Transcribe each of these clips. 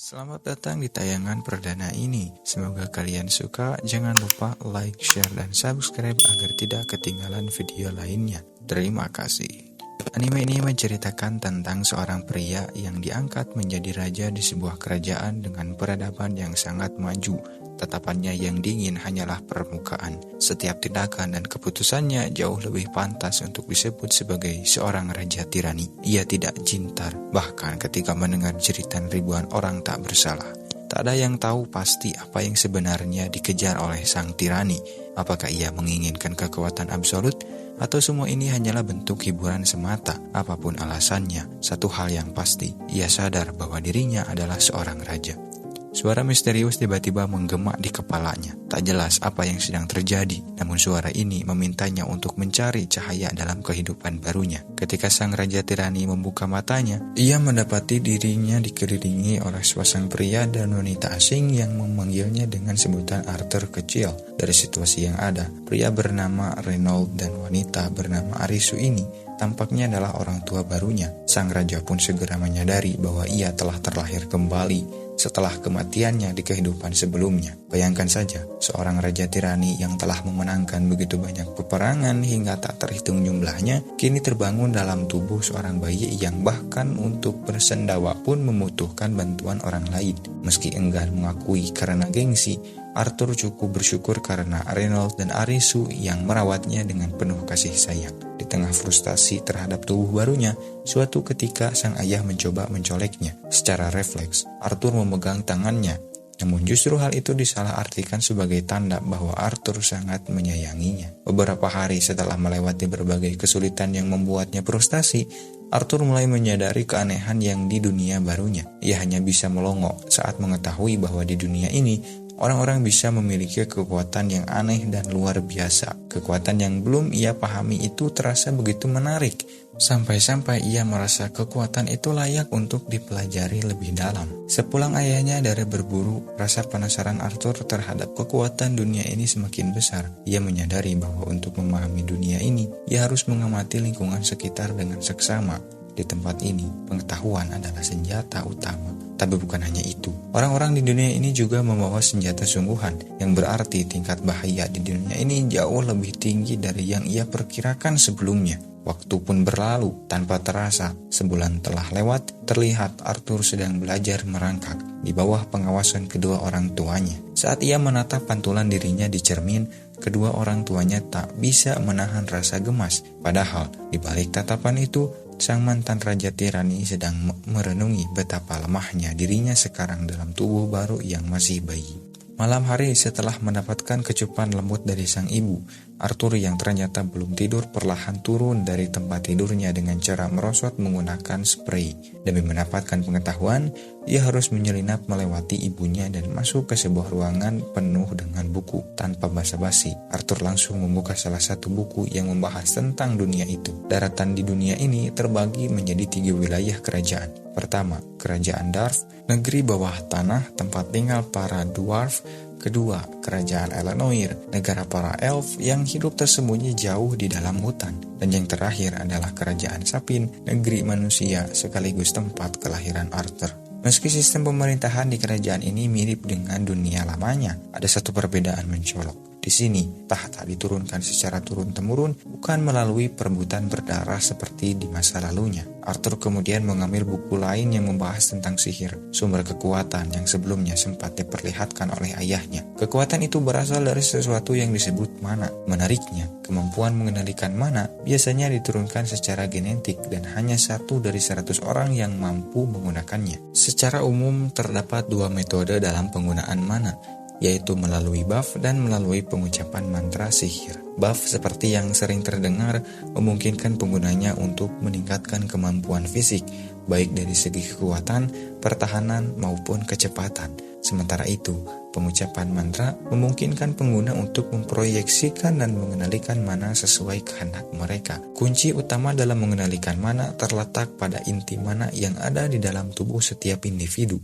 Selamat datang di tayangan perdana ini. Semoga kalian suka. Jangan lupa like, share, dan subscribe agar tidak ketinggalan video lainnya. Terima kasih. Anime ini menceritakan tentang seorang pria yang diangkat menjadi raja di sebuah kerajaan dengan peradaban yang sangat maju. Tatapannya yang dingin hanyalah permukaan. Setiap tindakan dan keputusannya jauh lebih pantas untuk disebut sebagai seorang raja tirani. Ia tidak cintar, bahkan ketika mendengar jeritan ribuan orang tak bersalah. Tak ada yang tahu pasti apa yang sebenarnya dikejar oleh sang tirani. Apakah ia menginginkan kekuatan absolut? Atau semua ini hanyalah bentuk hiburan semata? Apapun alasannya, satu hal yang pasti, ia sadar bahwa dirinya adalah seorang raja. Suara misterius tiba-tiba menggema di kepalanya. Tak jelas apa yang sedang terjadi, namun suara ini memintanya untuk mencari cahaya dalam kehidupan barunya. Ketika sang raja tirani membuka matanya, ia mendapati dirinya dikelilingi oleh sepasang pria dan wanita asing yang memanggilnya dengan sebutan Arthur kecil. Dari situasi yang ada, pria bernama Reynold dan wanita bernama Arisu ini tampaknya adalah orang tua barunya. Sang raja pun segera menyadari bahwa ia telah terlahir kembali setelah kematiannya di kehidupan sebelumnya. Bayangkan saja, seorang raja tirani yang telah memenangkan begitu banyak peperangan hingga tak terhitung jumlahnya, kini terbangun dalam tubuh seorang bayi yang bahkan untuk bersendawa pun membutuhkan bantuan orang lain. Meski enggan mengakui karena gengsi, Arthur cukup bersyukur karena Reynold dan Arisu yang merawatnya dengan penuh kasih sayang. Di tengah frustasi terhadap tubuh barunya, suatu ketika sang ayah mencoba mencoleknya. Secara refleks, Arthur memegang tangannya. Namun justru hal itu disalahartikan sebagai tanda bahwa Arthur sangat menyayanginya. Beberapa hari setelah melewati berbagai kesulitan yang membuatnya frustasi, Arthur mulai menyadari keanehan yang di dunia barunya. Ia hanya bisa melongo saat mengetahui bahwa di dunia ini orang-orang bisa memiliki kekuatan yang aneh dan luar biasa. Kekuatan yang belum ia pahami itu terasa begitu menarik, sampai-sampai ia merasa kekuatan itu layak untuk dipelajari lebih dalam. Sepulang ayahnya dari berburu, rasa penasaran Arthur terhadap kekuatan dunia ini semakin besar. Ia menyadari bahwa untuk memahami dunia ini, ia harus mengamati lingkungan sekitar dengan seksama. Di tempat ini, pengetahuan adalah senjata utama. Tapi bukan hanya itu, orang-orang di dunia ini juga membawa senjata sungguhan, yang berarti tingkat bahaya di dunia ini jauh lebih tinggi dari yang ia perkirakan sebelumnya. Waktu pun berlalu tanpa terasa. Sebulan telah lewat, terlihat Arthur sedang belajar merangkak di bawah pengawasan kedua orang tuanya. Saat ia menatap pantulan dirinya di cermin, kedua orang tuanya tak bisa menahan rasa gemas. Padahal di balik tatapan itu, sang mantan raja tirani sedang merenungi betapa lemahnya dirinya sekarang dalam tubuh baru yang masih bayi. Malam hari setelah mendapatkan kecupan lembut dari sang ibu, Arthur yang ternyata belum tidur perlahan turun dari tempat tidurnya dengan cara merosot menggunakan spray. Demi mendapatkan pengetahuan, ia harus menyelinap melewati ibunya dan masuk ke sebuah ruangan penuh dengan buku. Tanpa basa-basi, Arthur langsung membuka salah satu buku yang membahas tentang dunia itu. Daratan di dunia ini terbagi menjadi 3 wilayah kerajaan. Pertama, Kerajaan Darf, negeri bawah tanah tempat tinggal para dwarf. Kedua, Kerajaan Elenoir, negara para elf yang hidup tersembunyi jauh di dalam hutan. Dan yang terakhir adalah Kerajaan Sapin, negeri manusia sekaligus tempat kelahiran Arthur. Meski sistem pemerintahan di kerajaan ini mirip dengan dunia lamanya, ada satu perbedaan mencolok. Di sini, tahta diturunkan secara turun-temurun, bukan melalui perebutan berdarah seperti di masa lalunya. Arthur kemudian mengambil buku lain yang membahas tentang sihir, sumber kekuatan yang sebelumnya sempat diperlihatkan oleh ayahnya. Kekuatan itu berasal dari sesuatu yang disebut mana. Menariknya, kemampuan mengendalikan mana biasanya diturunkan secara genetik dan hanya 1 dari 100 orang yang mampu menggunakannya. Secara umum, terdapat 2 metode dalam penggunaan mana, yaitu melalui buff dan melalui pengucapan mantra sihir. Buff seperti yang sering terdengar memungkinkan penggunanya untuk meningkatkan kemampuan fisik, baik dari segi kekuatan, pertahanan, maupun kecepatan. Sementara itu, pengucapan mantra memungkinkan pengguna untuk memproyeksikan dan mengendalikan mana sesuai kehendak mereka. Kunci utama dalam mengendalikan mana terletak pada inti mana yang ada di dalam tubuh setiap individu.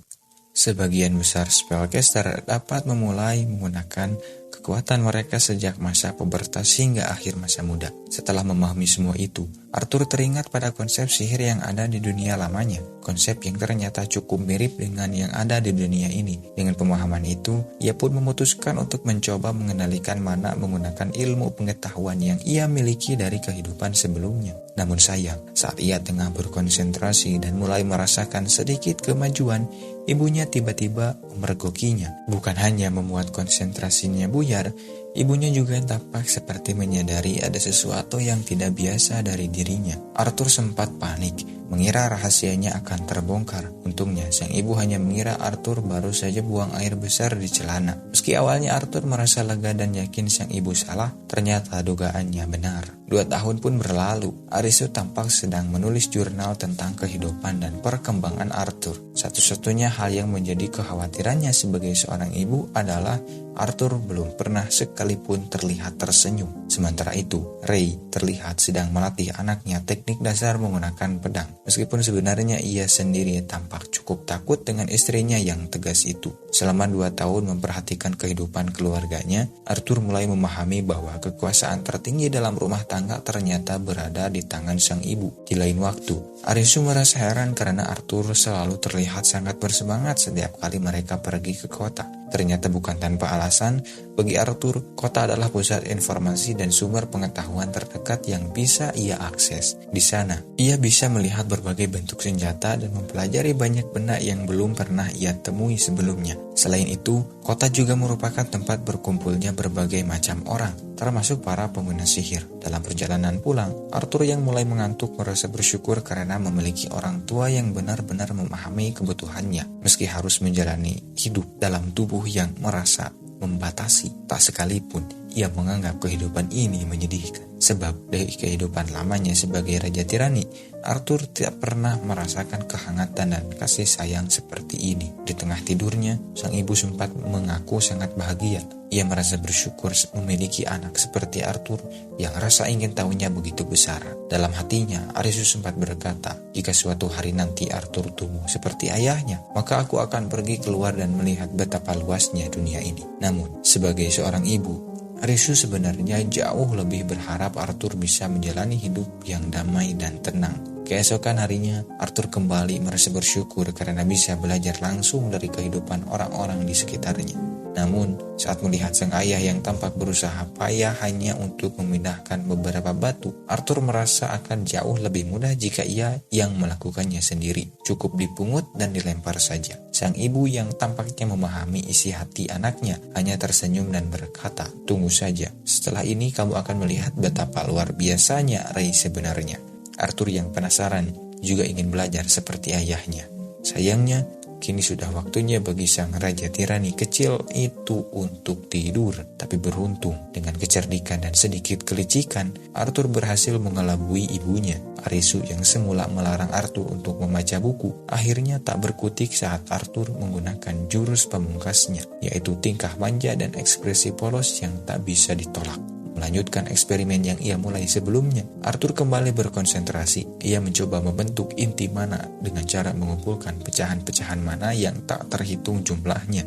Sebagian besar spellcaster dapat memulai menggunakan kekuatan mereka sejak masa pubertas hingga akhir masa muda. Setelah memahami semua itu, Arthur teringat pada konsep sihir yang ada di dunia lamanya, konsep yang ternyata cukup mirip dengan yang ada di dunia ini. Dengan pemahaman itu, ia pun memutuskan untuk mencoba mengendalikan mana menggunakan ilmu pengetahuan yang ia miliki dari kehidupan sebelumnya. Namun sayang, saat ia tengah berkonsentrasi dan mulai merasakan sedikit kemajuan, ibunya tiba-tiba memergokinya. Bukan hanya membuat konsentrasinya buyar, ibunya juga tampak seperti menyadari ada sesuatu yang tidak biasa dari dirinya. Arthur sempat panik, mengira rahasianya akan terbongkar. Untungnya, sang ibu hanya mengira Arthur baru saja buang air besar di celana. Meski awalnya Arthur merasa lega dan yakin sang ibu salah, ternyata dugaannya benar. 2 tahun pun berlalu, Arisu tampak sedang menulis jurnal tentang kehidupan dan perkembangan Arthur. Satu-satunya hal yang menjadi kekhawatirannya sebagai seorang ibu adalah Arthur belum pernah sekalipun terlihat tersenyum. Sementara itu, Ray terlihat sedang melatih anaknya teknik dasar menggunakan pedang. Meskipun sebenarnya ia sendiri tampak cukup takut dengan istrinya yang tegas itu. Selama 2 tahun memperhatikan kehidupan keluarganya, Arthur mulai memahami bahwa kekuasaan tertinggi dalam rumah tangga ternyata berada di tangan sang ibu. Di lain waktu, Arisu merasa heran karena Arthur selalu terlihat sangat bersemangat setiap kali mereka pergi ke kota. Ternyata bukan tanpa alasan, bagi Arthur, kota adalah pusat informasi dan sumber pengetahuan terdekat yang bisa ia akses. Di sana, ia bisa melihat berbagai bentuk senjata dan mempelajari banyak benda yang belum pernah ia temui sebelumnya. Selain itu, kota juga merupakan tempat berkumpulnya berbagai macam orang, termasuk para pengguna sihir. Dalam perjalanan pulang, Arthur yang mulai mengantuk merasa bersyukur karena memiliki orang tua yang benar-benar memahami kebutuhannya. Meski harus menjalani hidup dalam tubuh yang merasa membatasi, tak sekalipun ia menganggap kehidupan ini menyedihkan. Sebab dari kehidupan lamanya sebagai Raja Tirani, Arthur tidak pernah merasakan kehangatan dan kasih sayang seperti ini. Di tengah tidurnya, sang ibu sempat mengaku sangat bahagia. Ia merasa bersyukur memiliki anak seperti Arthur yang rasa ingin tahunya begitu besar. Dalam hatinya, Arisu sempat berkata, jika suatu hari nanti Arthur tumbuh seperti ayahnya, maka aku akan pergi keluar dan melihat betapa luasnya dunia ini. Namun, sebagai seorang ibu, Arisu sebenarnya jauh lebih berharap Arthur bisa menjalani hidup yang damai dan tenang. Keesokan harinya, Arthur kembali merasa bersyukur karena bisa belajar langsung dari kehidupan orang-orang di sekitarnya. Namun, saat melihat sang ayah yang tampak berusaha payah hanya untuk memindahkan beberapa batu, Arthur merasa akan jauh lebih mudah jika ia yang melakukannya sendiri. Cukup dipungut dan dilempar saja. Sang ibu yang tampaknya memahami isi hati anaknya hanya tersenyum dan berkata, "Tunggu saja, setelah ini kamu akan melihat betapa luar biasanya Ray sebenarnya." Arthur yang penasaran juga ingin belajar seperti ayahnya. Sayangnya, kini sudah waktunya bagi sang Raja Tirani kecil itu untuk tidur. Tapi beruntung, dengan kecerdikan dan sedikit kelicikan, Arthur berhasil mengelabui ibunya. Arisu yang semula melarang Arthur untuk membaca buku, akhirnya tak berkutik saat Arthur menggunakan jurus pamungkasnya, yaitu tingkah manja dan ekspresi polos yang tak bisa ditolak. Melanjutkan eksperimen yang ia mulai sebelumnya, Arthur kembali berkonsentrasi. Ia mencoba membentuk inti mana dengan cara mengumpulkan pecahan-pecahan mana yang tak terhitung jumlahnya.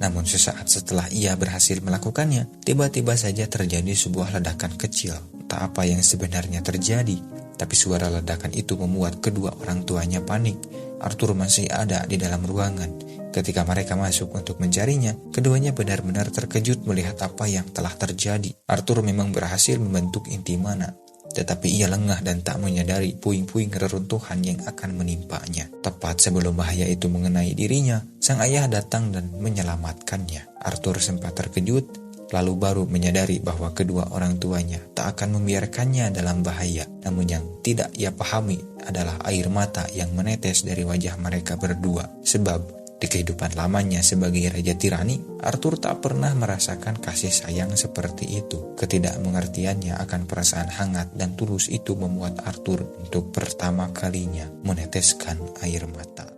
Namun sesaat setelah ia berhasil melakukannya, tiba-tiba saja terjadi sebuah ledakan kecil. Tak apa yang sebenarnya terjadi, tapi suara ledakan itu membuat kedua orang tuanya panik. Arthur masih ada di dalam ruangan. Ketika mereka masuk untuk mencarinya, keduanya benar-benar terkejut melihat apa yang telah terjadi. Arthur memang berhasil membentuk inti mana, tetapi ia lengah dan tak menyadari puing-puing reruntuhan yang akan menimpanya. Tepat sebelum bahaya itu mengenai dirinya, sang ayah datang dan menyelamatkannya. Arthur sempat terkejut, lalu baru menyadari bahwa kedua orang tuanya tak akan membiarkannya dalam bahaya. Namun yang tidak ia pahami adalah air mata yang menetes dari wajah mereka berdua. Sebab di kehidupan lamanya sebagai Raja Tirani, Arthur tak pernah merasakan kasih sayang seperti itu. Ketidakmengertiannya akan perasaan hangat dan tulus itu membuat Arthur untuk pertama kalinya meneteskan air mata.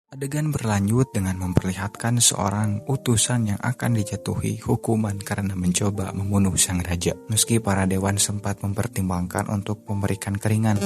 Adegan berlanjut dengan memperlihatkan seorang utusan yang akan dijatuhi hukuman karena mencoba membunuh sang raja. Meski para dewan sempat mempertimbangkan untuk memberikan keringan,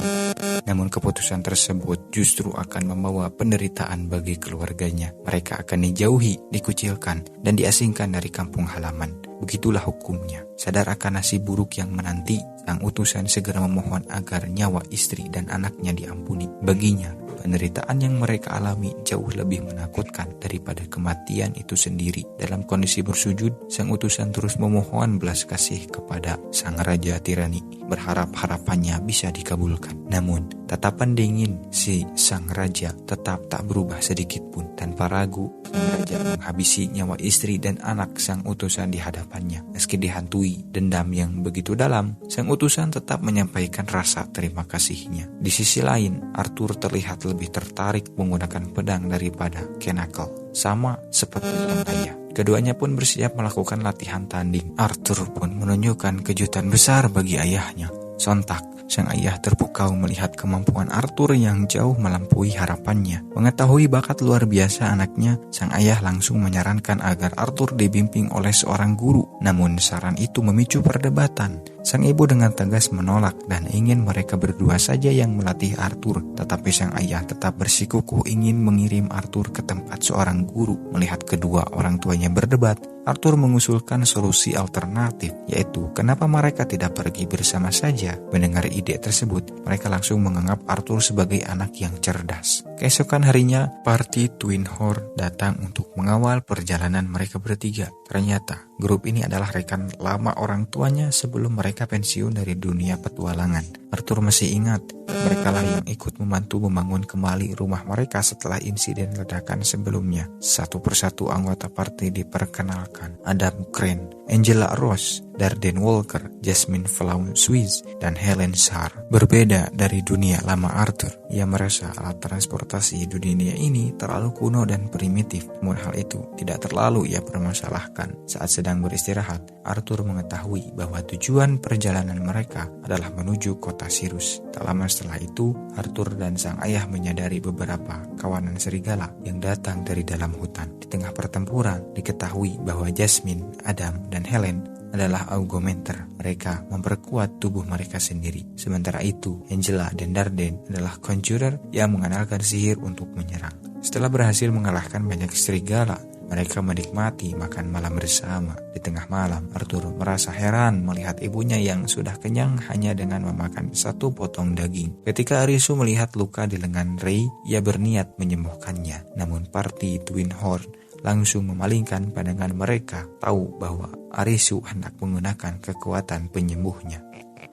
namun keputusan tersebut justru akan membawa penderitaan bagi keluarganya. Mereka akan dijauhi, dikucilkan, dan diasingkan dari kampung halaman. begitulah hukumnya. Sadar akan nasib buruk yang menanti, sang utusan segera memohon agar nyawa istri dan anaknya diampuni. Baginya, penderitaan yang mereka alami jauh lebih menakutkan daripada kematian itu sendiri. Dalam kondisi bersujud, sang utusan terus memohon belas kasih kepada sang Raja Tirani, berharap harapannya bisa dikabulkan. Namun, tatapan dingin si sang raja tetap tak berubah sedikit pun. Tanpa ragu, sang raja menghabisi nyawa istri dan anak sang utusan di hadapannya. Meski dihantui dendam yang begitu dalam, sang utusan tetap menyampaikan rasa terima kasihnya. Di sisi lain, Arthur terlihat lebih tertarik menggunakan pedang daripada Knuckle, sama seperti sang ayah. Keduanya pun bersiap melakukan latihan tanding. Arthur pun menunjukkan kejutan besar bagi ayahnya. Sontak, sang ayah terpukau melihat kemampuan Arthur yang jauh melampaui harapannya. Mengetahui bakat luar biasa anaknya, sang ayah langsung menyarankan agar Arthur dibimbing oleh seorang guru. Namun saran itu memicu perdebatan. Sang ibu dengan tegas menolak dan ingin mereka berdua saja yang melatih Arthur. Tetapi sang ayah tetap bersikukuh ingin mengirim Arthur ke tempat seorang guru. Melihat kedua orang tuanya berdebat, Arthur mengusulkan solusi alternatif, yaitu kenapa mereka tidak pergi bersama saja. Mendengar ide tersebut, mereka langsung menganggap Arthur sebagai anak yang cerdas. Keesokan harinya, party Twin Horn datang untuk mengawal perjalanan mereka bertiga. Ternyata, grup ini adalah rekan lama orang tuanya sebelum mereka pensiun dari dunia petualangan. Arthur masih ingat, mereka lah yang ikut membantu membangun kembali rumah mereka setelah insiden ledakan sebelumnya. Satu persatu anggota party diperkenalkan. Adam Crane, Angela Ross, Darden Walker, Jasmine Flawn Swiss, dan Helen Sarr. Berbeda dari dunia lama Arthur, ia merasa alat transportasi di dunia ini terlalu kuno dan primitif. Namun hal itu tidak terlalu ia permasalahkan. Saat sedang beristirahat, Arthur mengetahui bahwa tujuan perjalanan mereka adalah menuju kota Sirus. Tak lama setelah itu, Arthur dan sang ayah menyadari beberapa kawanan serigala yang datang dari dalam hutan. Di tengah pertempuran, diketahui bahwa Jasmine, Adam, dan Helen adalah augmenter. Mereka memperkuat tubuh mereka sendiri. Sementara itu, Angela dan Darden adalah conjurer yang mengandalkan sihir untuk menyerang. Setelah berhasil mengalahkan banyak serigala, mereka menikmati makan malam bersama. Di tengah malam, Arthur merasa heran melihat ibunya yang sudah kenyang hanya dengan memakan satu potong daging. Ketika Arisu melihat luka di lengan Ray, ia berniat menyembuhkannya. Namun party Twin Horn langsung memalingkan pandangan mereka, tahu bahwa Arisu hendak menggunakan kekuatan penyembuhnya.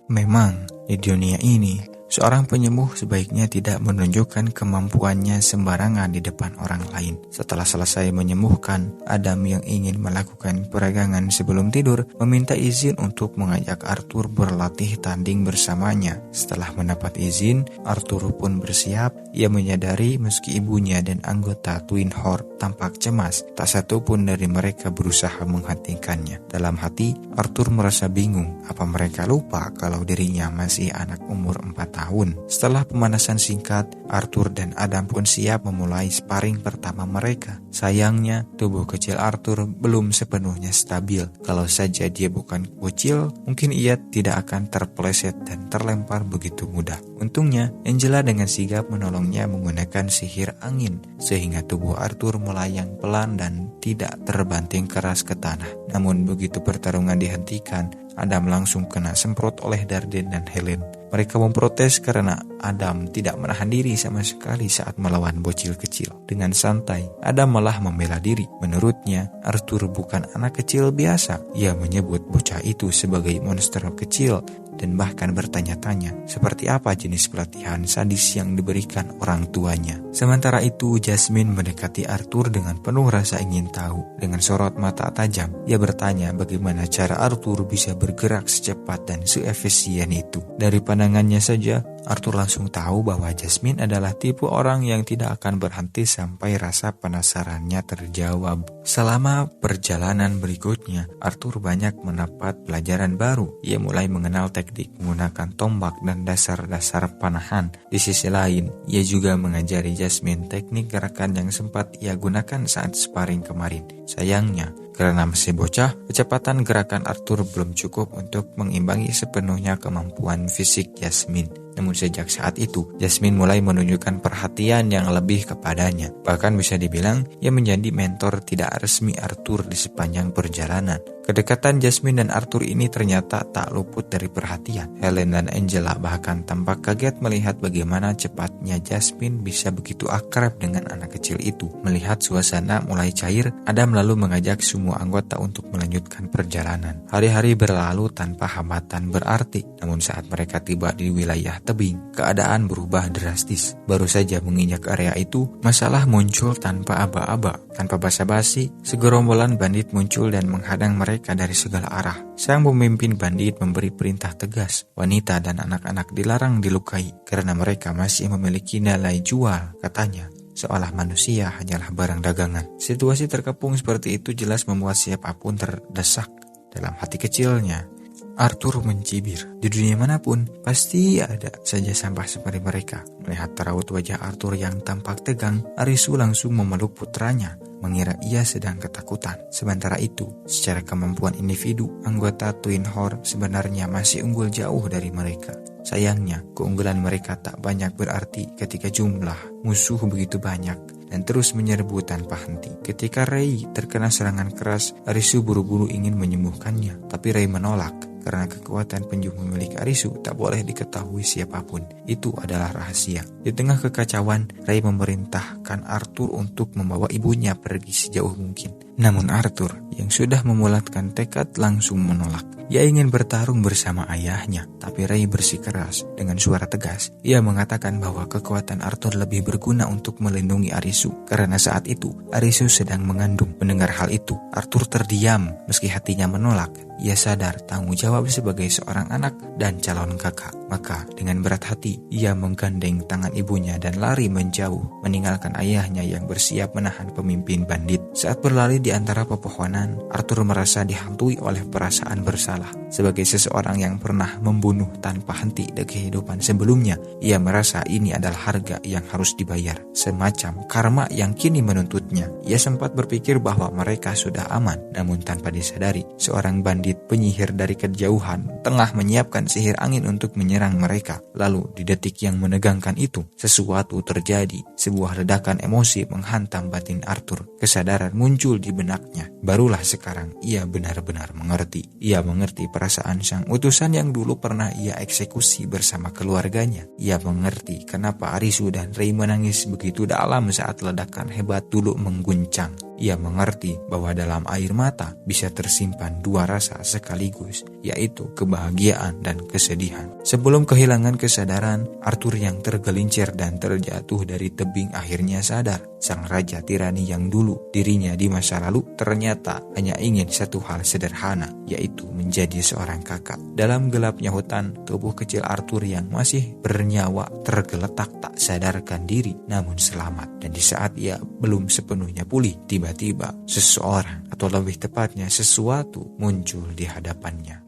Memang, di dunia ini, seorang penyembuh sebaiknya tidak menunjukkan kemampuannya sembarangan di depan orang lain. Setelah selesai menyembuhkan, Adam yang ingin melakukan peregangan sebelum tidur meminta izin untuk mengajak Arthur berlatih tanding bersamanya. Setelah mendapat izin, Arthur pun bersiap. Ia menyadari meski ibunya dan anggota Twin Horn tampak cemas, tak satu pun dari mereka berusaha menghentikannya. Dalam hati, Arthur merasa bingung. Apa mereka lupa kalau dirinya masih anak umur 4 tahun? Setelah pemanasan singkat, Arthur dan Adam pun siap memulai sparring pertama mereka. Sayangnya, tubuh kecil Arthur belum sepenuhnya stabil. Kalau saja dia bukan bocil, mungkin ia tidak akan terpeleset dan terlempar begitu mudah. Untungnya, Angela dengan sigap menolongnya menggunakan sihir angin, sehingga tubuh Arthur melayang pelan dan tidak terbanting keras ke tanah. Namun begitu pertarungan dihentikan, Adam langsung kena semprot oleh Darden dan Helen. Mereka memprotes karena Adam tidak menahan diri sama sekali saat melawan bocil kecil. Dengan santai, Adam malah membela diri. Menurutnya, Arthur bukan anak kecil biasa. Ia menyebut bocah itu sebagai monster kecil dan bahkan bertanya-tanya seperti apa jenis pelatihan sadis yang diberikan orang tuanya. Sementara itu, Jasmine mendekati Arthur dengan penuh rasa ingin tahu. Dengan sorot mata tajam, ia bertanya bagaimana cara Arthur bisa bergerak secepat dan seefisien itu. Dari pandangannya saja, Arthur langsung tahu bahwa Jasmine adalah tipe orang yang tidak akan berhenti sampai rasa penasarannya terjawab. Selama perjalanan berikutnya, Arthur banyak mendapat pelajaran baru. Ia mulai mengenal teknik menggunakan tombak dan dasar-dasar panahan. Di sisi lain, ia juga mengajari Jasmine teknik gerakan yang sempat ia gunakan saat sparring kemarin. Sayangnya, karena masih bocah, kecepatan gerakan Arthur belum cukup untuk mengimbangi sepenuhnya kemampuan fisik Jasmine. Namun sejak saat itu, Jasmine mulai menunjukkan perhatian yang lebih kepadanya. Bahkan bisa dibilang, ia menjadi mentor tidak resmi Arthur di sepanjang perjalanan. Kedekatan Jasmine dan Arthur ini ternyata tak luput dari perhatian. Helen dan Angela bahkan tampak kaget melihat bagaimana cepatnya Jasmine bisa begitu akrab dengan anak kecil itu. Melihat suasana mulai cair, Adam lalu mengajak semua anggota untuk melanjutkan perjalanan. Hari-hari berlalu tanpa hambatan berarti, namun saat mereka tiba di wilayah tebing, keadaan berubah drastis. Baru saja menginjak area itu, masalah muncul tanpa aba-aba. Tanpa basa-basi, segerombolan bandit muncul dan menghadang mereka dari segala arah. Sang pemimpin bandit memberi perintah tegas, wanita dan anak-anak dilarang dilukai karena mereka masih memiliki nilai jual, katanya. Seolah manusia hanyalah barang dagangan. Situasi terkepung seperti itu jelas membuat siapapun terdesak. Dalam hati kecilnya, Arthur mencibir. Di dunia manapun, pasti ada saja sampah seperti mereka. Melihat raut wajah Arthur yang tampak tegang, Arisu langsung memeluk putranya, mengira ia sedang ketakutan. Sementara itu, secara kemampuan individu, anggota Twin Horde sebenarnya masih unggul jauh dari mereka. Sayangnya, keunggulan mereka tak banyak berarti ketika jumlah musuh begitu banyak dan terus menyerbu tanpa henti. Ketika Ray terkena serangan keras, Arisu buru-buru ingin menyembuhkannya, tapi Ray menolak. Karena kekuatan penjuru milik Arisu tak boleh diketahui siapapun. Itu adalah rahasia. Di tengah kekacauan, Ray memerintahkan Arthur untuk membawa ibunya pergi sejauh mungkin. Namun Arthur yang sudah memulatkan tekad langsung menolak. Ia ingin bertarung bersama ayahnya, tapi Ray bersikeras dengan suara tegas. Ia mengatakan bahwa kekuatan Arthur lebih berguna untuk melindungi Arisu, karena saat itu Arisu sedang mengandung. Mendengar hal itu, Arthur terdiam meski hatinya menolak. Ia sadar tanggung jawab sebagai seorang anak dan calon kakak. Maka dengan berat hati, ia menggandeng tangan ibunya dan lari menjauh, meninggalkan ayahnya yang bersiap menahan pemimpin bandit. Saat berlari di antara pepohonan, Arthur merasa dihantui oleh perasaan bersalah. Sebagai seseorang yang pernah membunuh tanpa henti di kehidupan sebelumnya, ia merasa ini adalah harga yang harus dibayar, semacam karma yang kini menuntutnya. Ia sempat berpikir bahwa mereka sudah aman, namun tanpa disadari, seorang bandit penyihir dari kejauhan tengah menyiapkan sihir angin untuk menyerang mereka. Lalu di detik yang menegangkan itu, sesuatu terjadi. Sebuah ledakan emosi menghantam batin Arthur. Kesadaran muncul di benaknya. Barulah sekarang ia benar-benar mengerti. Ia mengerti perasaan sang utusan yang dulu pernah ia eksekusi bersama keluarganya. Ia mengerti kenapa Arisu dan Ray menangis begitu dalam saat ledakan hebat dulu mengguncang. Ia mengerti bahwa dalam air mata bisa tersimpan dua rasa sekaligus, yaitu kebahagiaan dan kesedihan. Sebelum kehilangan kesadaran, Arthur yang tergelincir dan terjatuh dari tebing akhirnya sadar. Sang raja tirani yang dulu dirinya di masa lalu ternyata hanya ingin satu hal sederhana, yaitu menjadi seorang kakak. Dalam gelapnya hutan, tubuh kecil Arthur yang masih bernyawa tergeletak tak sadarkan diri, namun selamat. Dan di saat ia belum sepenuhnya pulih, tiba-tiba seseorang, atau lebih tepatnya sesuatu, muncul di hadapannya.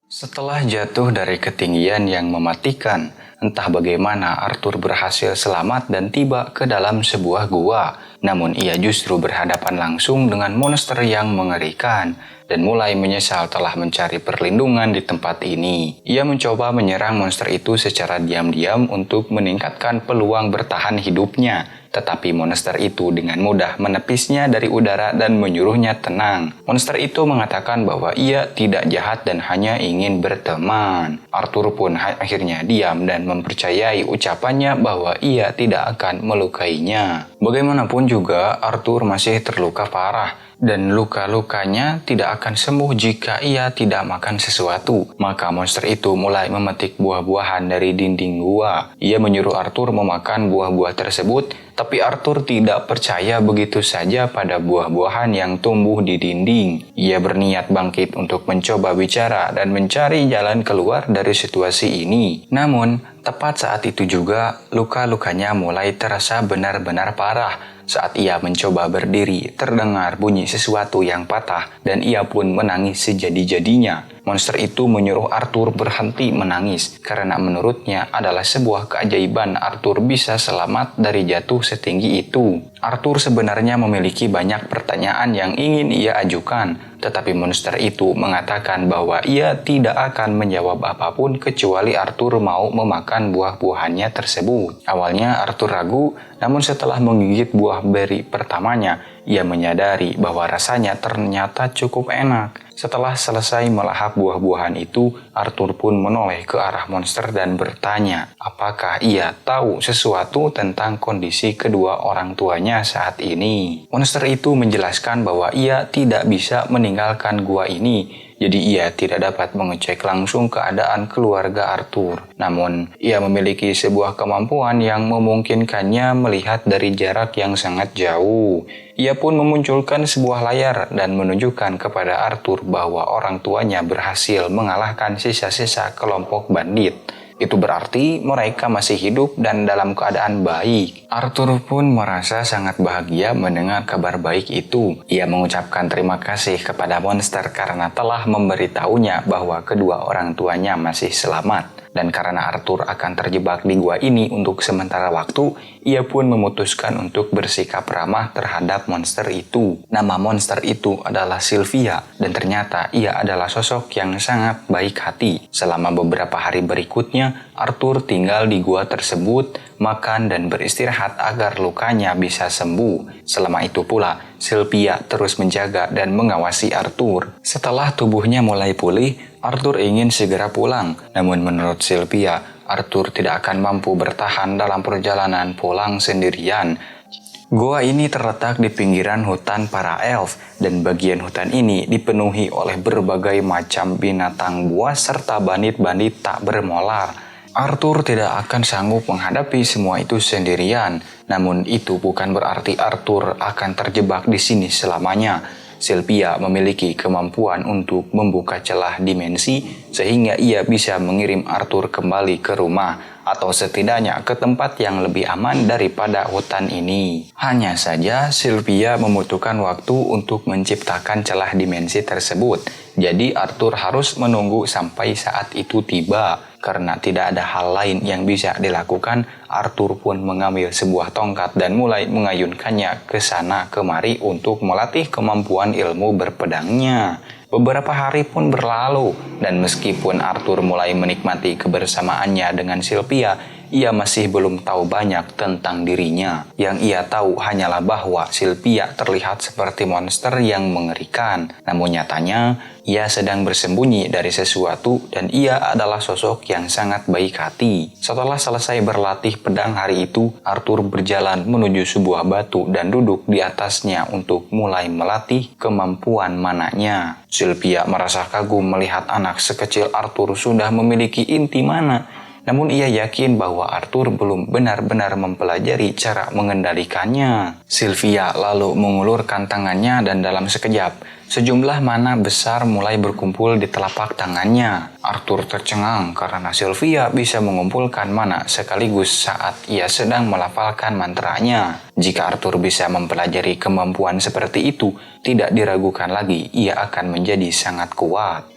Setelah jatuh dari ketinggian yang mematikan, entah bagaimana Arthur berhasil selamat dan tiba ke dalam sebuah gua. Namun ia justru berhadapan langsung dengan monster yang mengerikan dan mulai menyesal telah mencari perlindungan di tempat ini. Ia mencoba menyerang monster itu secara diam-diam untuk meningkatkan peluang bertahan hidupnya. Tetapi monster itu dengan mudah menepisnya dari udara dan menyuruhnya tenang. Monster itu mengatakan bahwa ia tidak jahat dan hanya ingin berteman. Arthur pun akhirnya diam dan mempercayai ucapannya bahwa ia tidak akan melukainya. Bagaimanapun juga, Arthur masih terluka parah. Dan luka-lukanya tidak akan sembuh jika ia tidak makan sesuatu. Maka monster itu mulai memetik buah-buahan dari dinding gua. Ia menyuruh Arthur memakan buah-buah tersebut, tapi Arthur tidak percaya begitu saja pada buah-buahan yang tumbuh di dinding. Ia berniat bangkit untuk mencoba bicara dan mencari jalan keluar dari situasi ini. Namun, tepat saat itu juga, luka-lukanya mulai terasa benar-benar parah. Saat ia mencoba berdiri, terdengar bunyi sesuatu yang patah dan ia pun menangis sejadi-jadinya. Monster itu menyuruh Arthur berhenti menangis karena menurutnya adalah sebuah keajaiban Arthur bisa selamat dari jatuh setinggi itu. Arthur sebenarnya memiliki banyak pertanyaan yang ingin ia ajukan, Tetapi monster itu mengatakan bahwa ia tidak akan menjawab apapun kecuali Arthur mau memakan buah-buahannya tersebut. Awalnya Arthur ragu, namun setelah menggigit buah beri pertamanya, ia menyadari bahwa rasanya ternyata cukup enak. Setelah selesai melahap buah-buahan itu, Arthur pun menoleh ke arah monster dan bertanya, apakah ia tahu sesuatu tentang kondisi kedua orang tuanya saat ini. Monster itu menjelaskan bahwa ia tidak bisa meninggalkan gua ini, jadi ia tidak dapat mengecek langsung keadaan keluarga Arthur. Namun, ia memiliki sebuah kemampuan yang memungkinkannya melihat dari jarak yang sangat jauh. Ia pun memunculkan sebuah layar dan menunjukkan kepada Arthur bahwa orang tuanya berhasil mengalahkan sisa-sisa kelompok bandit. Itu berarti mereka masih hidup dan dalam keadaan baik. Arthur pun merasa sangat bahagia mendengar kabar baik itu. Ia mengucapkan terima kasih kepada monster karena telah memberitahunya bahwa kedua orang tuanya masih selamat. Dan karena Arthur akan terjebak di gua ini untuk sementara waktu, ia pun memutuskan untuk bersikap ramah terhadap monster itu. Nama monster itu adalah Sylvia, dan ternyata ia adalah sosok yang sangat baik hati. Selama beberapa hari berikutnya, Arthur tinggal di gua tersebut, makan dan beristirahat agar lukanya bisa sembuh. Selama itu pula, Sylvia terus menjaga dan mengawasi Arthur. Setelah tubuhnya mulai pulih, Arthur ingin segera pulang. Namun menurut Sylvia, Arthur tidak akan mampu bertahan dalam perjalanan pulang sendirian. Gua ini terletak di pinggiran hutan para elf, dan bagian hutan ini dipenuhi oleh berbagai macam binatang buas serta bandit-bandit tak bermolar. Arthur tidak akan sanggup menghadapi semua itu sendirian. Namun itu bukan berarti Arthur akan terjebak di sini selamanya. Sylvia memiliki kemampuan untuk membuka celah dimensi sehingga ia bisa mengirim Arthur kembali ke rumah atau setidaknya ke tempat yang lebih aman daripada hutan ini. Hanya saja Sylvia membutuhkan waktu untuk menciptakan celah dimensi tersebut. Jadi Arthur harus menunggu sampai saat itu tiba. Karena tidak ada hal lain yang bisa dilakukan, Arthur pun mengambil sebuah tongkat dan mulai mengayunkannya ke sana kemari untuk melatih kemampuan ilmu berpedangnya. Beberapa hari pun berlalu, dan meskipun Arthur mulai menikmati kebersamaannya dengan Sylvia, ia masih belum tahu banyak tentang dirinya. Yang ia tahu hanyalah bahwa Sylvia terlihat seperti monster yang mengerikan. Namun nyatanya, ia sedang bersembunyi dari sesuatu dan ia adalah sosok yang sangat baik hati. Setelah selesai berlatih pedang hari itu, Arthur berjalan menuju sebuah batu dan duduk di atasnya untuk mulai melatih kemampuan mananya. Sylvia merasa kagum melihat anak sekecil Arthur sudah memiliki inti mana. Namun ia yakin bahwa Arthur belum benar-benar mempelajari cara mengendalikannya. Sylvia lalu mengulurkan tangannya dan dalam sekejap, sejumlah mana besar mulai berkumpul di telapak tangannya. Arthur tercengang karena Sylvia bisa mengumpulkan mana sekaligus saat ia sedang melafalkan mantranya. Jika Arthur bisa mempelajari kemampuan seperti itu, tidak diragukan lagi ia akan menjadi sangat kuat.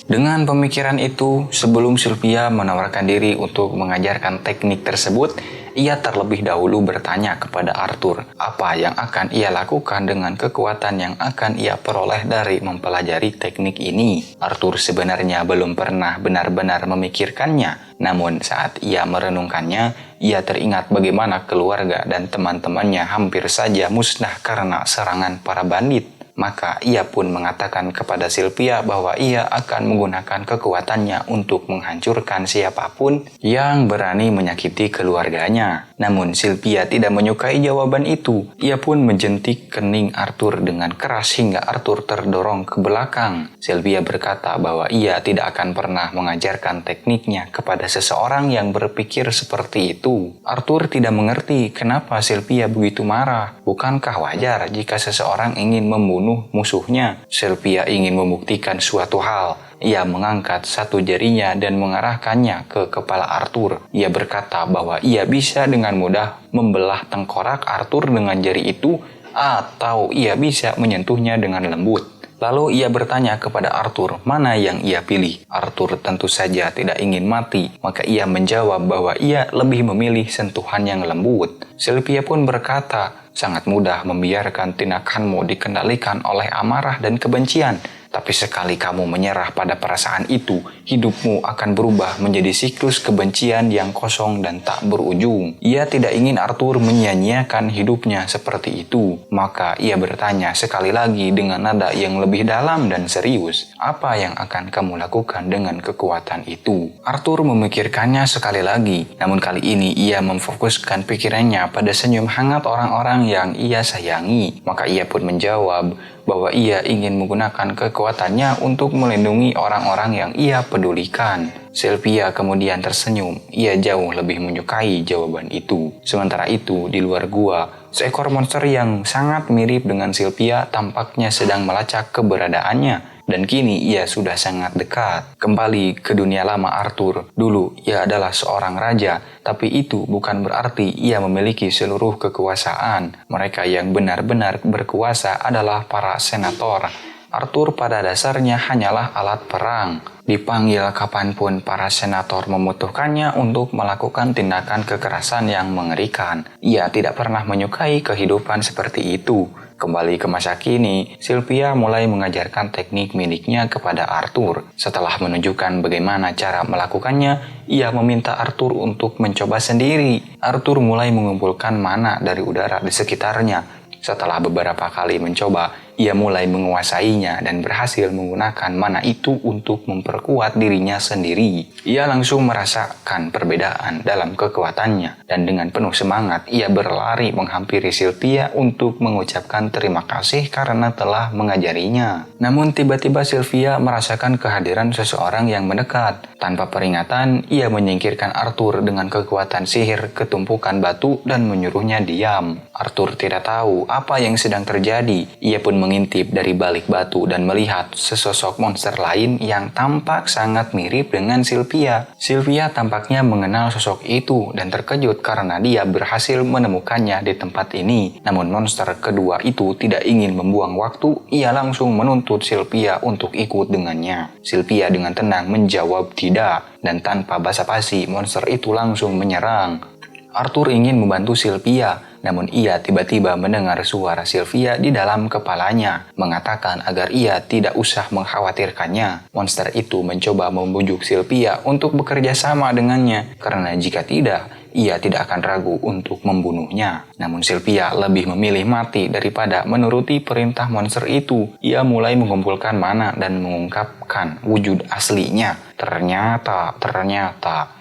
Dengan pemikiran itu, sebelum Sylvia menawarkan diri untuk mengajarkan teknik tersebut, ia terlebih dahulu bertanya kepada Arthur apa yang akan ia lakukan dengan kekuatan yang akan ia peroleh dari mempelajari teknik ini. Arthur sebenarnya belum pernah benar-benar memikirkannya, namun saat ia merenungkannya, ia teringat bagaimana keluarga dan teman-temannya hampir saja musnah karena serangan para bandit. Maka ia pun mengatakan kepada Sylvia bahwa ia akan menggunakan kekuatannya untuk menghancurkan siapapun yang berani menyakiti keluarganya. Namun Sylvia tidak menyukai jawaban itu. Ia pun menjentik kening Arthur dengan keras hingga Arthur terdorong ke belakang. Sylvia berkata bahwa ia tidak akan pernah mengajarkan tekniknya kepada seseorang yang berpikir seperti itu. Arthur tidak mengerti kenapa Sylvia begitu marah. Bukankah wajar jika seseorang ingin membunuh musuhnya? Sylvia ingin membuktikan suatu hal. Ia mengangkat satu jarinya dan mengarahkannya ke kepala Arthur. Ia berkata bahwa ia bisa dengan mudah membelah tengkorak Arthur dengan jari itu, atau ia bisa menyentuhnya dengan lembut. Lalu ia bertanya kepada Arthur mana yang ia pilih. Arthur tentu saja tidak ingin mati, maka ia menjawab bahwa ia lebih memilih sentuhan yang lembut. Sylvia pun berkata, sangat mudah membiarkan tindakanmu dikendalikan oleh amarah dan kebencian. Tapi sekali kamu menyerah pada perasaan itu, hidupmu akan berubah menjadi siklus kebencian yang kosong dan tak berujung. Ia tidak ingin Arthur menyia-nyiakan hidupnya seperti itu. Maka ia bertanya sekali lagi dengan nada yang lebih dalam dan serius, apa yang akan kamu lakukan dengan kekuatan itu? Arthur memikirkannya sekali lagi, namun kali ini ia memfokuskan pikirannya pada senyum hangat orang-orang yang ia sayangi. Maka ia pun menjawab bahwa ia ingin menggunakan kekuatannya untuk melindungi orang-orang yang ia pedulikan. Sylvia kemudian tersenyum. Ia jauh lebih menyukai jawaban itu. Sementara itu, di luar gua, seekor monster yang sangat mirip dengan Sylvia tampaknya sedang melacak keberadaannya. Dan kini ia sudah sangat dekat. Kembali ke dunia lama Arthur. Dulu ia adalah seorang raja, tapi itu bukan berarti ia memiliki seluruh kekuasaan. Mereka yang benar-benar berkuasa adalah para senator. Arthur pada dasarnya hanyalah alat perang. Dipanggil kapanpun para senator membutuhkannya untuk melakukan tindakan kekerasan yang mengerikan. Ia tidak pernah menyukai kehidupan seperti itu. Kembali ke masa kini, Sylvia mulai mengajarkan teknik miliknya kepada Arthur. Setelah menunjukkan bagaimana cara melakukannya, ia meminta Arthur untuk mencoba sendiri. Arthur mulai mengumpulkan mana dari udara di sekitarnya. Setelah beberapa kali mencoba, ia mulai menguasainya dan berhasil menggunakan mana itu untuk memperkuat dirinya sendiri. Ia langsung merasakan perbedaan dalam kekuatannya, dan dengan penuh semangat ia berlari menghampiri Sylvia untuk mengucapkan terima kasih karena telah mengajarinya. Namun tiba-tiba Sylvia merasakan kehadiran seseorang yang mendekat. Tanpa peringatan, ia menyingkirkan Arthur dengan kekuatan sihir ketumpukan batu dan menyuruhnya diam. Arthur tidak tahu apa yang sedang terjadi. Ia pun mengintip dari balik batu dan melihat sesosok monster lain yang tampak sangat mirip dengan Sylvia. Sylvia tampaknya mengenal sosok itu dan terkejut karena dia berhasil menemukannya di tempat ini. Namun monster kedua itu tidak ingin membuang waktu. Ia langsung menuntut Sylvia untuk ikut dengannya. Sylvia dengan tenang menjawab tidak, dan tanpa basa-basi monster itu langsung menyerang. Arthur ingin membantu Sylvia, namun ia tiba-tiba mendengar suara Sylvia di dalam kepalanya, mengatakan agar ia tidak usah mengkhawatirkannya. Monster itu mencoba membujuk Sylvia untuk bekerja sama dengannya, karena jika tidak, ia tidak akan ragu untuk membunuhnya. Namun Sylvia lebih memilih mati daripada menuruti perintah monster itu. Ia mulai mengumpulkan mana dan mengungkapkan wujud aslinya. Ternyata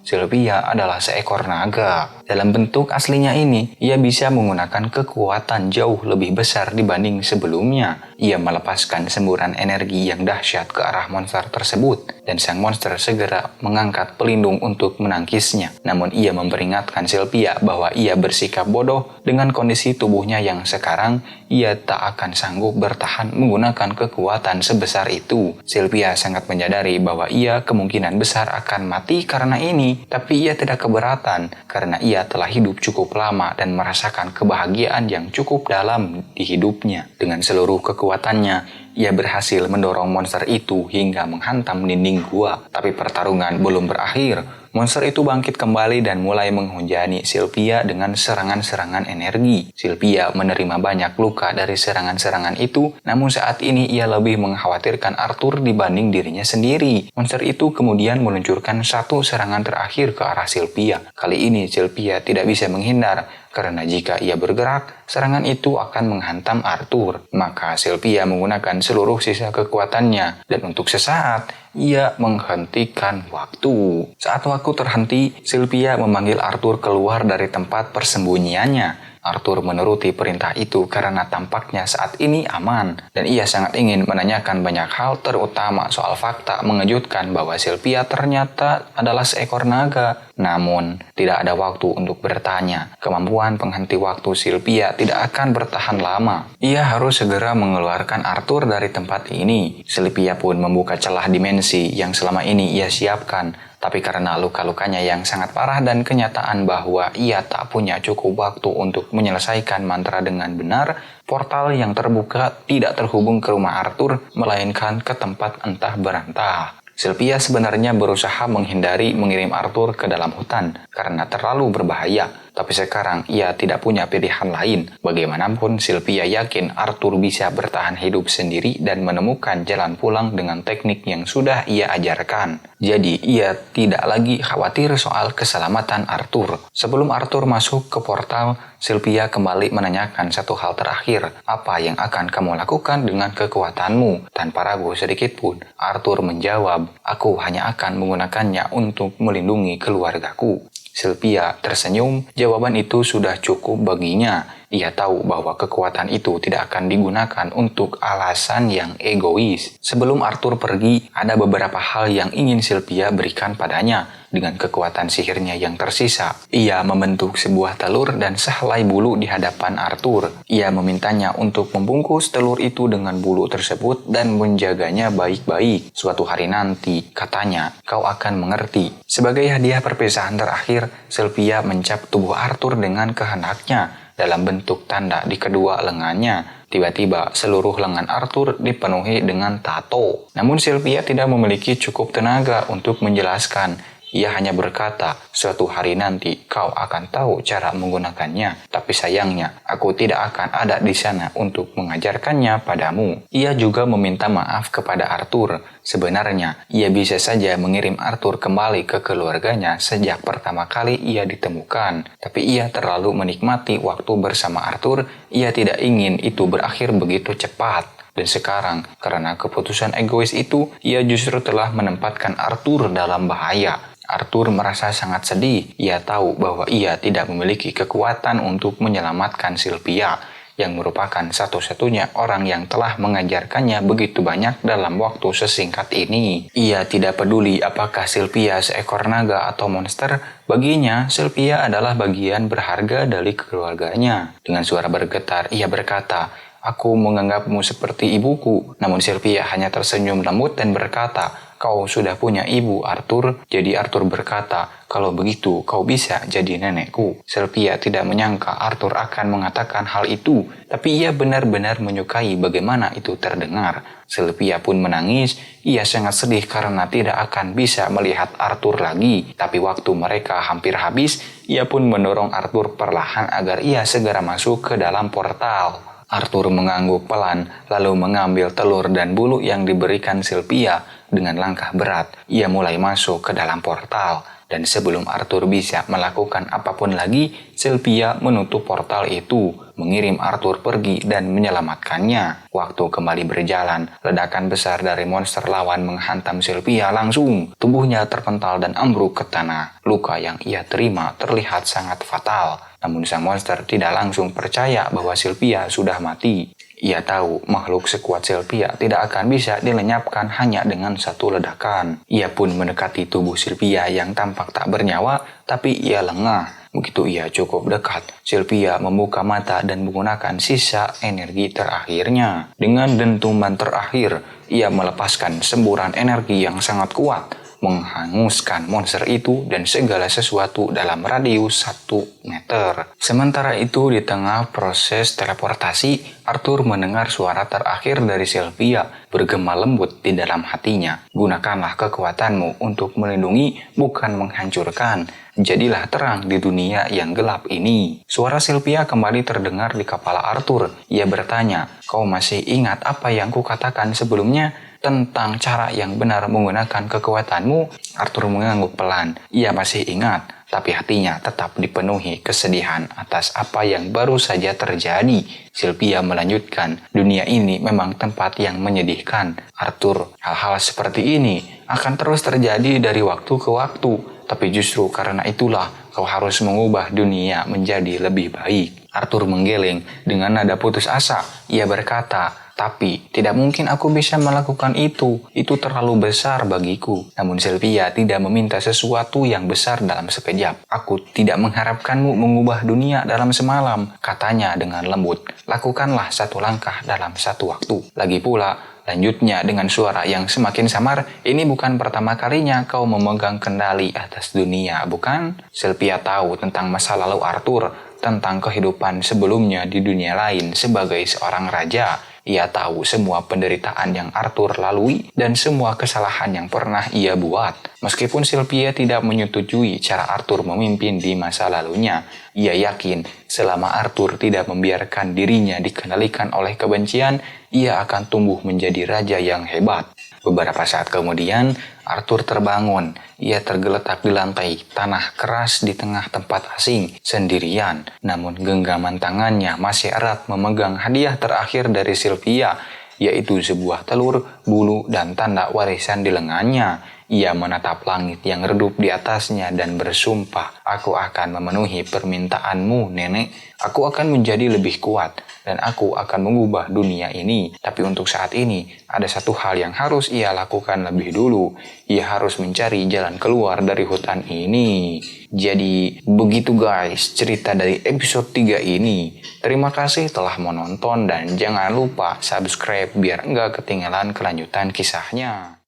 Sylvia adalah seekor naga. Dalam bentuk aslinya ini, ia bisa menggunakan kekuatan jauh lebih besar dibanding sebelumnya. Ia melepaskan semburan energi yang dahsyat ke arah monster tersebut, dan sang monster segera mengangkat pelindung untuk menangkisnya. Namun ia memperingatkan Sylvia bahwa ia bersikap bodoh dengan kondisi tubuhnya yang sekarang. Ia tak akan sanggup bertahan menggunakan kekuatan sebesar itu. Sylvia sangat menyadari bahwa ia kemungkinan besar akan mati karena ini, tapi ia tidak keberatan karena ia telah hidup cukup lama dan merasakan kebahagiaan yang cukup dalam di hidupnya. Dengan seluruh kekuatannya, ia berhasil mendorong monster itu hingga menghantam dinding gua. Tapi pertarungan belum berakhir. Monster itu bangkit kembali dan mulai menghujani Sylvia dengan serangan-serangan energi. Sylvia menerima banyak luka dari serangan-serangan itu, namun saat ini ia lebih mengkhawatirkan Arthur dibanding dirinya sendiri. Monster itu kemudian meluncurkan satu serangan terakhir ke arah Sylvia. Kali ini Sylvia tidak bisa menghindar, karena jika ia bergerak, serangan itu akan menghantam Arthur. Maka Sylvia menggunakan seluruh sisa kekuatannya, dan untuk sesaat, ia menghentikan waktu. Saat waktu terhenti, Sylvia memanggil Arthur keluar dari tempat persembunyiannya. Arthur menuruti perintah itu karena tampaknya saat ini aman, dan ia sangat ingin menanyakan banyak hal, terutama soal fakta mengejutkan bahwa Sylvia ternyata adalah seekor naga. Namun, tidak ada waktu untuk bertanya. Kemampuan penghenti waktu Sylvia tidak akan bertahan lama. Ia harus segera mengeluarkan Arthur dari tempat ini. Sylvia pun membuka celah dimensi yang selama ini ia siapkan. Tapi karena luka-lukanya yang sangat parah dan kenyataan bahwa ia tak punya cukup waktu untuk menyelesaikan mantra dengan benar, portal yang terbuka tidak terhubung ke rumah Arthur, melainkan ke tempat entah berantah. Sylvia sebenarnya berusaha menghindari mengirim Arthur ke dalam hutan karena terlalu berbahaya. Tapi sekarang ia tidak punya pilihan lain. Bagaimanapun Sylvia yakin Arthur bisa bertahan hidup sendiri dan menemukan jalan pulang dengan teknik yang sudah ia ajarkan. Jadi ia tidak lagi khawatir soal keselamatan Arthur. Sebelum Arthur masuk ke portal, Sylvia kembali menanyakan satu hal terakhir. Apa yang akan kamu lakukan dengan kekuatanmu? Tanpa ragu sedikit pun, Arthur menjawab, aku hanya akan menggunakannya untuk melindungi keluargaku. Sylvia tersenyum, jawaban itu sudah cukup baginya. Ia tahu bahwa kekuatan itu tidak akan digunakan untuk alasan yang egois. Sebelum Arthur pergi, ada beberapa hal yang ingin Sylvia berikan padanya. Dengan kekuatan sihirnya yang tersisa, ia membentuk sebuah telur dan sehelai bulu di hadapan Arthur. Ia memintanya untuk membungkus telur itu dengan bulu tersebut dan menjaganya baik-baik. Suatu hari nanti, katanya, kau akan mengerti. Sebagai hadiah perpisahan terakhir, Sylvia mencap tubuh Arthur dengan kehendaknya dalam bentuk tanda di kedua lengannya. Tiba-tiba seluruh lengan Arthur dipenuhi dengan tato. Namun Sylvia tidak memiliki cukup tenaga untuk menjelaskan. Ia hanya berkata, suatu hari nanti kau akan tahu cara menggunakannya. Tapi sayangnya, aku tidak akan ada di sana untuk mengajarkannya padamu. Ia juga meminta maaf kepada Arthur. Sebenarnya, ia bisa saja mengirim Arthur kembali ke keluarganya sejak pertama kali ia ditemukan. Tapi ia terlalu menikmati waktu bersama Arthur, ia tidak ingin itu berakhir begitu cepat. Dan sekarang, karena keputusan egois itu, ia justru telah menempatkan Arthur dalam bahaya. Arthur merasa sangat sedih. Ia tahu bahwa ia tidak memiliki kekuatan untuk menyelamatkan Sylvia, yang merupakan satu-satunya orang yang telah mengajarkannya begitu banyak dalam waktu sesingkat ini. Ia tidak peduli apakah Sylvia seekor naga atau monster, baginya Sylvia adalah bagian berharga dari keluarganya. Dengan suara bergetar, ia berkata, aku menganggapmu seperti ibuku. Namun Sylvia hanya tersenyum lembut dan berkata, kau sudah punya ibu, Arthur. Jadi Arthur berkata, kalau begitu kau bisa jadi nenekku. Sylvia tidak menyangka Arthur akan mengatakan hal itu, tapi ia benar-benar menyukai bagaimana itu terdengar. Sylvia pun menangis. Ia sangat sedih karena tidak akan bisa melihat Arthur lagi. Tapi waktu mereka hampir habis, ia pun mendorong Arthur perlahan agar ia segera masuk ke dalam portal. Arthur mengangguk pelan, lalu mengambil telur dan bulu yang diberikan Sylvia. Dengan langkah berat, ia mulai masuk ke dalam portal. Dan sebelum Arthur bisa melakukan apapun lagi, Sylvia menutup portal itu, mengirim Arthur pergi dan menyelamatkannya. Waktu kembali berjalan, ledakan besar dari monster lawan menghantam Sylvia langsung. Tubuhnya terpental dan ambruk ke tanah. Luka yang ia terima terlihat sangat fatal. Namun sang monster tidak langsung percaya bahwa Sylvia sudah mati. Ia tahu makhluk sekuat Sylvia tidak akan bisa dilenyapkan hanya dengan satu ledakan. Ia pun mendekati tubuh Sylvia yang tampak tak bernyawa, tapi ia lengah. Begitu ia cukup dekat, Sylvia membuka mata dan menggunakan sisa energi terakhirnya. Dengan dentuman terakhir, ia melepaskan semburan energi yang sangat kuat, menghanguskan monster itu dan segala sesuatu dalam radius 1 meter. Sementara itu, di tengah proses teleportasi, Arthur mendengar suara terakhir dari Sylvia bergema lembut di dalam hatinya. Gunakanlah kekuatanmu untuk melindungi, bukan menghancurkan. Jadilah terang di dunia yang gelap ini. Suara Sylvia kembali terdengar di kepala Arthur. Ia bertanya, kau masih ingat apa yang kukatakan sebelumnya tentang cara yang benar menggunakan kekuatanmu? Arthur mengangguk pelan. Ia masih ingat, tapi hatinya tetap dipenuhi kesedihan atas apa yang baru saja terjadi. Sylvia melanjutkan, dunia ini memang tempat yang menyedihkan. Arthur, hal-hal seperti ini akan terus terjadi dari waktu ke waktu. Tapi justru karena itulah kau harus mengubah dunia menjadi lebih baik. Arthur menggeleng dengan nada putus asa. Ia berkata, Tapi tidak mungkin aku bisa melakukan itu. Itu terlalu besar bagiku. Namun Sylvia tidak meminta sesuatu yang besar dalam sekejap. Aku tidak mengharapkanmu mengubah dunia dalam semalam, katanya dengan lembut. Lakukanlah satu langkah dalam satu waktu. Lagi pula, lanjutnya dengan suara yang semakin samar, ini bukan pertama kalinya kau memegang kendali atas dunia, bukan? Sylvia tahu tentang masa lalu Arthur, tentang kehidupan sebelumnya di dunia lain sebagai seorang raja. Ia tahu semua penderitaan yang Arthur lalui dan semua kesalahan yang pernah ia buat. Meskipun Sylvia tidak menyetujui cara Arthur memimpin di masa lalunya, ia yakin selama Arthur tidak membiarkan dirinya dikendalikan oleh kebencian, ia akan tumbuh menjadi raja yang hebat. Beberapa saat kemudian, Arthur terbangun. Ia tergeletak di lantai tanah keras di tengah tempat asing, sendirian. Namun genggaman tangannya masih erat memegang hadiah terakhir dari Sylvia, yaitu sebuah telur, bulu, dan tanda warisan di lengannya. Ia menatap langit yang redup di atasnya dan bersumpah, "Aku akan memenuhi permintaanmu, Nenek. Aku akan menjadi lebih kuat dan aku akan mengubah dunia ini. Tapi untuk saat ini, ada satu hal yang harus ia lakukan lebih dulu. Ia harus mencari jalan keluar dari hutan ini." Jadi, begitu guys cerita dari episode 3 ini. Terima kasih telah menonton dan jangan lupa subscribe biar nggak ketinggalan kelanjutan kisahnya.